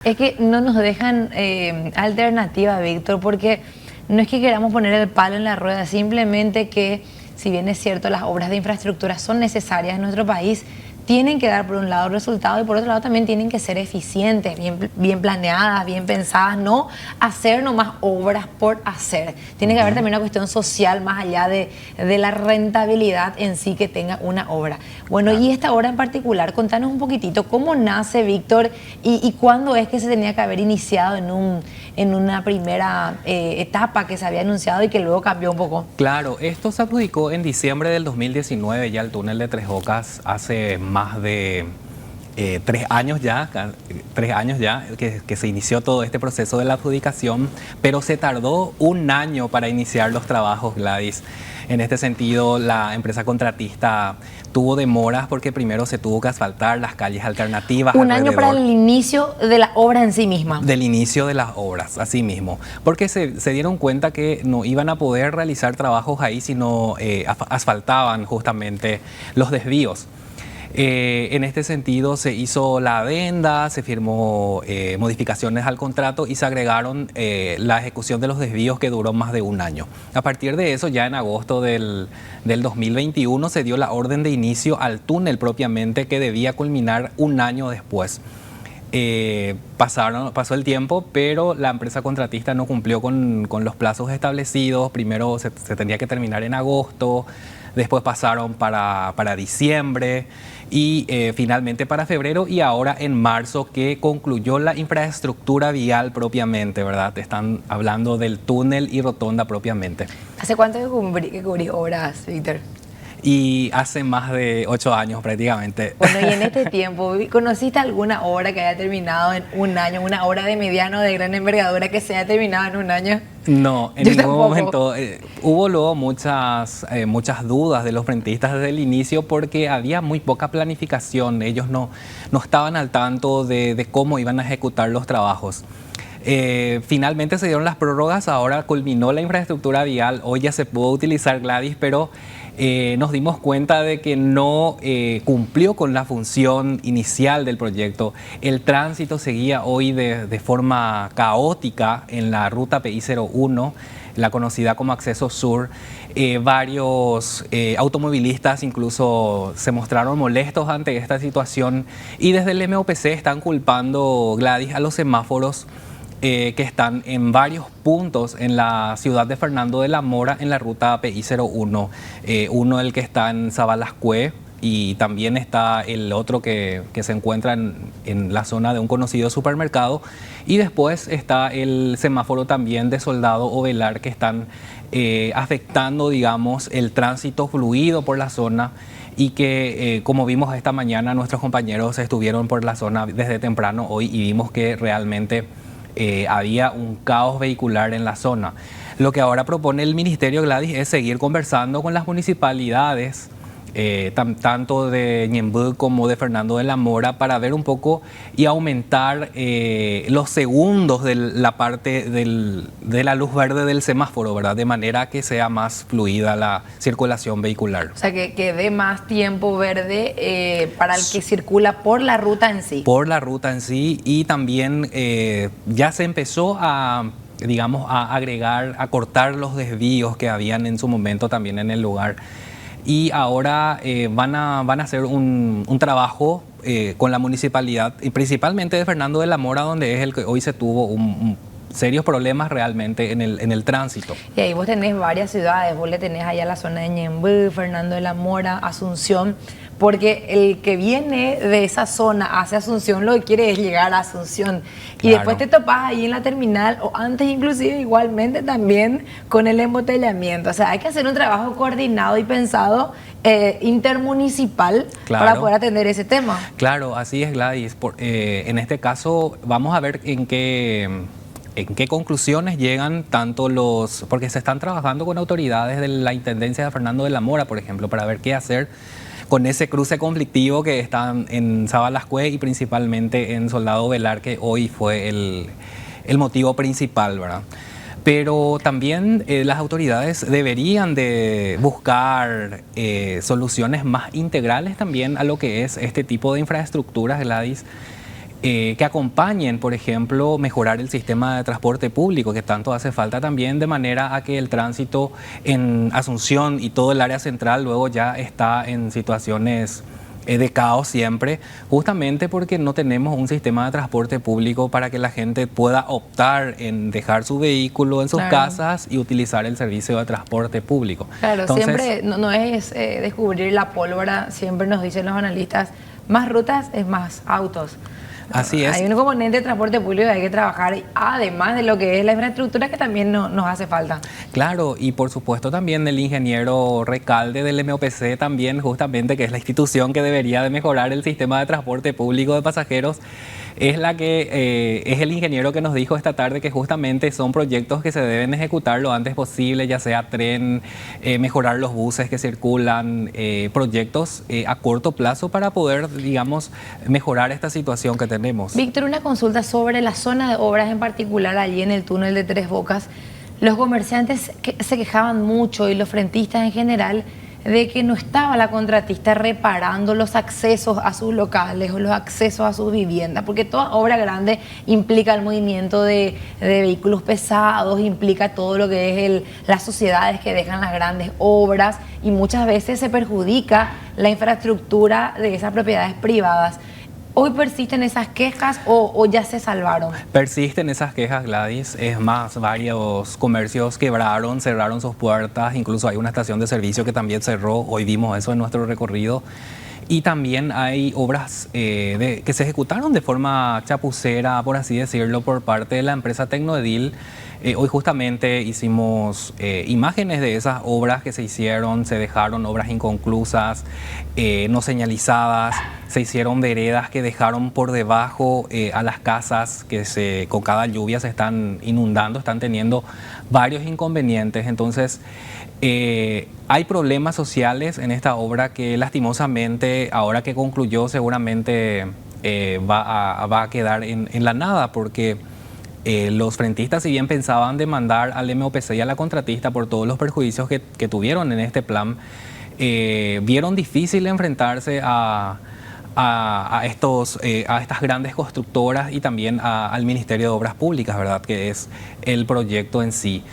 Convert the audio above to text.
Es que no nos dejan alternativa, Víctor, porque no es que queramos poner el palo en la rueda, simplemente que, si bien es cierto, las obras de infraestructura son necesarias en nuestro país, tienen que dar por un lado resultados y por otro lado también tienen que ser eficientes, bien planeadas, bien pensadas, no hacer nomás obras por hacer. Tiene que haber también una cuestión social más allá de la rentabilidad en sí que tenga una obra. Bueno, y esta obra en particular, contanos un poquitito cómo nace, Víctor, y cuándo es que se tenía que haber iniciado en una primera etapa que se había anunciado y que luego cambió un poco. Claro, esto se adjudicó en diciembre del 2019, ya el túnel de Tres Bocas, hace más de 3 años ya, que se inició todo este proceso de la adjudicación, pero se tardó 1 año para iniciar los trabajos, Gladys. En este sentido, la empresa contratista tuvo demoras porque primero se tuvo que asfaltar las calles alternativas. 1 año para el inicio de la obra en sí misma. Del inicio de las obras, así mismo. Porque se dieron cuenta que no iban a poder realizar trabajos ahí si no asfaltaban justamente los desvíos. En este sentido se hizo la adenda, se firmó modificaciones al contrato y se agregaron la ejecución de los desvíos, que duró más de 1 año. A partir de eso, ya en agosto del 2021 se dio la orden de inicio al túnel propiamente, que debía culminar 1 año después. Pasó el tiempo, pero la empresa contratista no cumplió con los plazos establecidos. Primero se tenía que terminar en agosto, después pasaron para diciembre y finalmente para febrero, y ahora en marzo que concluyó la infraestructura vial propiamente, ¿verdad? Están hablando del túnel y rotonda propiamente. ¿Hace cuánto que cubrí obras, Víctor? Y hace más de 8 años prácticamente. Bueno, y en este tiempo, ¿conociste alguna obra que haya terminado en 1 año? ¿Una obra de mediano, de gran envergadura que se haya terminado en 1 año? No, en ningún momento. Hubo luego muchas dudas de los frentistas desde el inicio, porque había muy poca planificación. Ellos no estaban al tanto de cómo iban a ejecutar los trabajos. Finalmente se dieron las prórrogas, ahora culminó la infraestructura vial, hoy ya se pudo utilizar, Gladys, pero nos dimos cuenta de que no cumplió con la función inicial del proyecto. El tránsito seguía hoy de forma caótica en la ruta PI01, la conocida como Acceso Sur. Varios automovilistas incluso se mostraron molestos ante esta situación, y desde el MOPC están culpando, Gladys, a los semáforos que están en varios puntos en la ciudad de Fernando de la Mora, en la ruta PI01. Uno, el que está en Sabalascue, y también está el otro que se encuentra en la zona de un conocido supermercado. Y después está el semáforo también de Soldado Ovelar, que están afectando, digamos, el tránsito fluido por la zona, y que, como vimos esta mañana, nuestros compañeros estuvieron por la zona desde temprano hoy y vimos que realmente había un caos vehicular en la zona. Lo que ahora propone el Ministerio, Gladys, es seguir conversando con las municipalidades, tanto de Ñemby como de Fernando de la Mora, para ver un poco y aumentar los segundos de la parte de la luz verde del semáforo, ¿verdad? De manera que sea más fluida la circulación vehicular. O sea, que dé más tiempo verde para el que circula por la ruta en sí. Por la ruta en sí, y también ya se empezó a agregar, a cortar los desvíos que habían en su momento también en el lugar. Y ahora van a hacer un trabajo con la municipalidad, y principalmente de Fernando de la Mora, donde es el que hoy se tuvo serios problemas realmente en el tránsito. Y ahí vos tenés varias ciudades, vos le tenés allá la zona de Ñemby, Fernando de la Mora, Asunción, porque el que viene de esa zona hacia Asunción lo que quiere es llegar a Asunción. Y claro, después te topás ahí en la terminal, o antes inclusive igualmente también con el embotellamiento. O sea, hay que hacer un trabajo coordinado y pensado intermunicipal, claro, para poder atender ese tema. Claro, así es, Gladys. En este caso vamos a ver en qué conclusiones llegan tanto porque se están trabajando con autoridades de la Intendencia de Fernando de la Mora, por ejemplo, para ver qué hacer con ese cruce conflictivo que están en Sabalascue y principalmente en Soldado Ovelar, que hoy fue el motivo principal, ¿verdad? Pero también las autoridades deberían de buscar soluciones más integrales también a lo que es este tipo de infraestructuras, Gladys. que acompañen, por ejemplo, mejorar el sistema de transporte público, que tanto hace falta también, de manera a que el tránsito en Asunción y todo el área central luego ya está en situaciones de caos siempre, justamente porque no tenemos un sistema de transporte público para que la gente pueda optar en dejar su vehículo en sus casas y utilizar el servicio de transporte público. Claro, entonces, siempre no es descubrir la pólvora, siempre nos dicen los analistas, más rutas es más autos. Así es. Hay un componente de transporte público que hay que trabajar, además de lo que es la infraestructura, que también nos hace falta. Claro, y por supuesto también el ingeniero Recalde del MOPC también, justamente, que es la institución que debería de mejorar el sistema de transporte público de pasajeros, es la que es el ingeniero que nos dijo esta tarde que justamente son proyectos que se deben ejecutar lo antes posible, ya sea tren, mejorar los buses que circulan, proyectos a corto plazo para poder, digamos, mejorar esta situación que tenemos. Víctor, una consulta sobre la zona de obras en particular allí en el túnel de Tres Bocas. Los comerciantes se quejaban mucho y los frentistas en general de que no estaba la contratista reparando los accesos a sus locales o los accesos a sus viviendas, porque toda obra grande implica el movimiento de vehículos pesados, implica todo lo que es las sociedades que dejan las grandes obras y muchas veces se perjudica la infraestructura de esas propiedades privadas. ¿Hoy persisten esas quejas o ya se salvaron? Persisten esas quejas, Gladys. Es más, varios comercios quebraron, cerraron sus puertas. Incluso hay una estación de servicio que también cerró. Hoy vimos eso en nuestro recorrido. Y también hay obras que se ejecutaron de forma chapucera, por así decirlo, por parte de la empresa Tecnoedil. Hoy justamente hicimos imágenes de esas obras que se hicieron, se dejaron obras inconclusas, no señalizadas, se hicieron veredas que dejaron por debajo a las casas que con cada lluvia se están inundando, están teniendo varios inconvenientes. Entonces, hay problemas sociales en esta obra que lastimosamente, ahora que concluyó, seguramente va a quedar en la nada, porque los frentistas, si bien pensaban demandar al MOPC y a la contratista por todos los perjuicios que tuvieron en este plan, vieron difícil enfrentarse a estas grandes constructoras y también al Ministerio de Obras Públicas, ¿verdad?, que es el proyecto en sí.